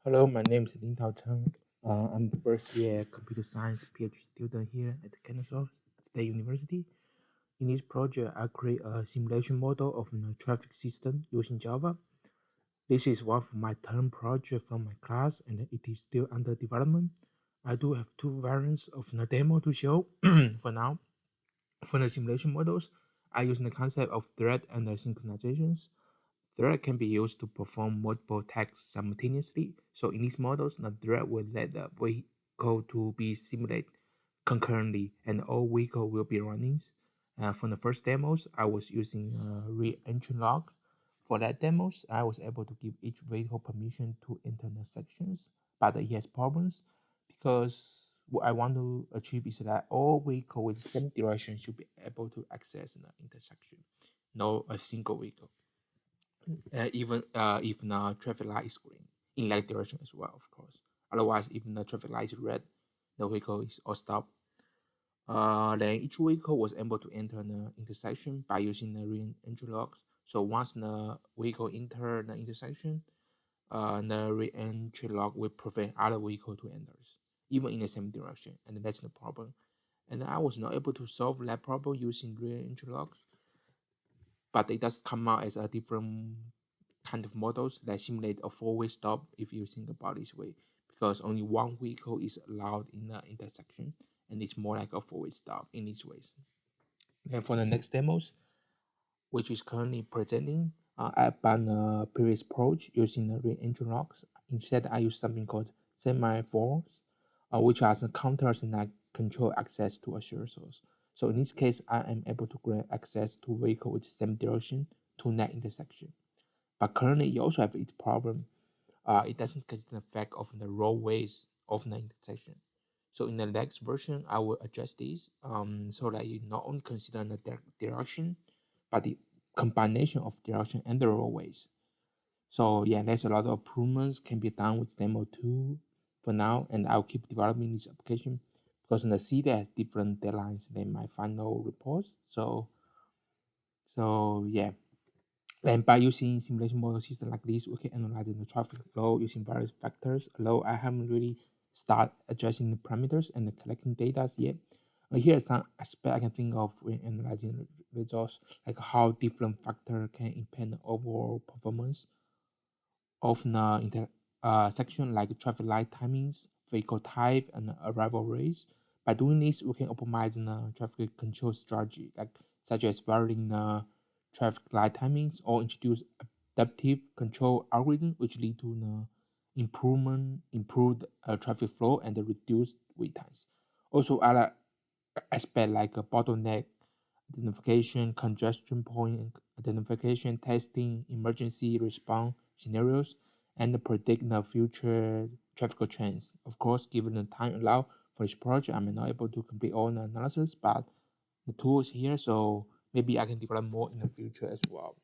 Hello, my name is Lingtao Chen. I'm first year computer science PhD student here at Kansas State University. In this project, I create a simulation model of the traffic system using Java. This is one of my term project from my class, and it is still under development. I do have two variants of the demo to show for now. For the simulation models, I use the concept of thread and synchronizations. Thread can be used to perform multiple tasks simultaneously. So in these models, the thread will let the vehicle to be simulated concurrently, and all vehicle will be running. For the first demos, I was using re-entry log. For that demos, I was able to give each vehicle permission to enter the sections, but it has problems because what I want to achieve is that all vehicle with the same direction should be able to access the intersection, no a single vehicle even if the traffic light is green in that direction as well, of course. Otherwise, if the traffic light is red, the vehicle is all stopped. Then each vehicle was able to enter the intersection by using the re-entry logs. So once the vehicle enter the intersection, the re-entry log will prevent other vehicle to enter, even in the same direction, and that's the problem. And I was not able to solve that problem using re-entry logs, but it does come out as a different kind of models that simulate a four-way stop if you think about this way, because only one vehicle is allowed in the intersection, and it's more like a four-way stop in these ways. And for the next demos, which is currently presenting, I ban a previous approach using the re-entry logs. Instead, I use something called semaphores, which are the counters that control access to a shared source. So in this case, I am able to grant access to vehicle with the same direction to that intersection. But currently, you also have its problem. It doesn't consider the fact of the roadways of the intersection. So in the next version, I will adjust this so that you not only consider the direction, but the combination of direction and the roadways. So yeah, there's a lot of improvements can be done with demo 2 for now, and I'll keep developing this application because in the C has different deadlines than my final reports. So yeah. And by using simulation model system like this, we can analyze the traffic flow using various factors. Although I haven't really start adjusting the parameters and collecting data yet. Here are some aspect I can think of when analyzing the results, like how different factor can impact the overall performance of the section, like traffic light timings, vehicle type, and arrival rates. By doing this, we can optimize the traffic control strategy, like such as varying the traffic light timings or introduce adaptive control algorithm, which lead to the improved traffic flow and the reduced wait times. Also, other aspect like a bottleneck identification, congestion point identification, testing, emergency response scenarios, and predict the future traffic trends. Of course, given the time allowed for this project, I'm not able to complete all the analysis, but the tool is here, so maybe I can develop more in the future as well.